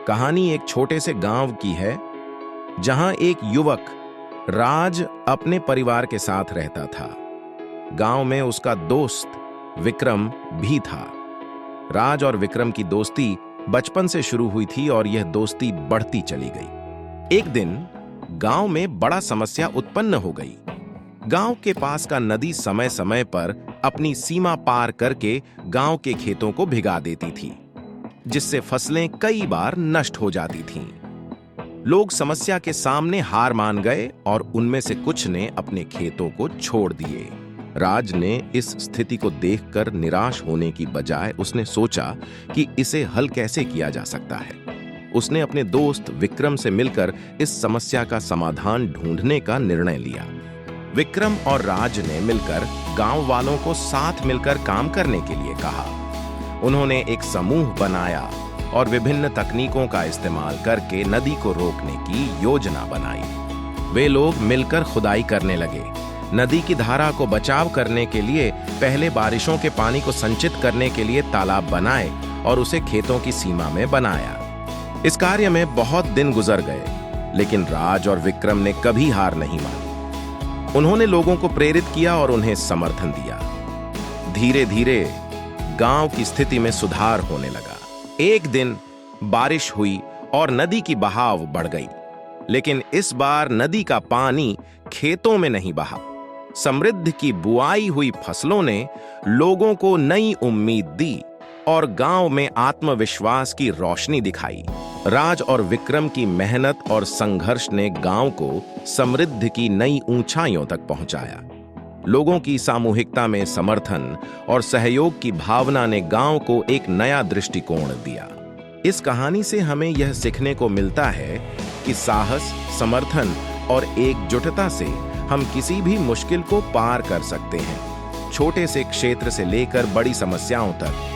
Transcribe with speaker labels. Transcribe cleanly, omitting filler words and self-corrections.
Speaker 1: कहानी एक छोटे से गांव की है जहां एक युवक राज अपने परिवार के साथ रहता था। गांव में उसका दोस्त विक्रम भी था। राज और विक्रम की दोस्ती बचपन से शुरू हुई थी और यह दोस्ती बढ़ती चली गई। एक दिन गांव में बड़ा समस्या उत्पन्न हो गई। गांव के पास का नदी समय समय पर अपनी सीमा पार करके गांव के खेतों को भिगा देती थी, जिससे फसलें कई बार नष्ट हो जाती थीं। लोग समस्या के सामने हार मान गए और उनमें से कुछ ने अपने खेतों को छोड़ दिए। राज ने इस स्थिति को देखकर निराश होने की बजाय उसने सोचा कि इसे हल कैसे किया जा सकता है। उसने अपने दोस्त विक्रम से मिलकर इस समस्या का समाधान ढूंढने का निर्णय लिया। विक्रम और राज ने मिलकर गांव वालों को साथ मिलकर काम करने के लिए कहा। उन्होंने एक समूह बनाया और विभिन्न तकनीकों का इस्तेमाल करके नदी को रोकने की योजना बनाई। वे लोग मिलकर खुदाई करने लगे। नदी की धारा को बचाव करने के लिए पहले बारिशों के पानी को संचित करने के लिए तालाब बनाए और उसे खेतों की सीमा में बनाया। इस कार्य में बहुत दिन गुजर गए, लेकिन राज और विक्रम ने कभी हार नहीं मानी। उन्होंने लोगों को प्रेरित किया और उन्हें समर्थन दिया। धीरे धीरे गांव की स्थिति में सुधार होने लगा। एक दिन बारिश हुई और नदी की बहाव बढ़ गई, लेकिन इस बार नदी का पानी खेतों में नहीं बहा। समृद्ध की बुआई हुई फसलों ने लोगों को नई उम्मीद दी और गांव में आत्मविश्वास की रोशनी दिखाई। राज और विक्रम की मेहनत और संघर्ष ने गांव को समृद्धि की नई ऊंचाइयों तक पहुंचाया। लोगों की सामूहिकता में समर्थन और सहयोग की भावना ने गांव को एक नया दृष्टिकोण दिया। इस कहानी से हमें यह सीखने को मिलता है कि साहस, समर्थन और एकजुटता से हम किसी भी मुश्किल को पार कर सकते हैं, छोटे से क्षेत्र से लेकर बड़ी समस्याओं तक।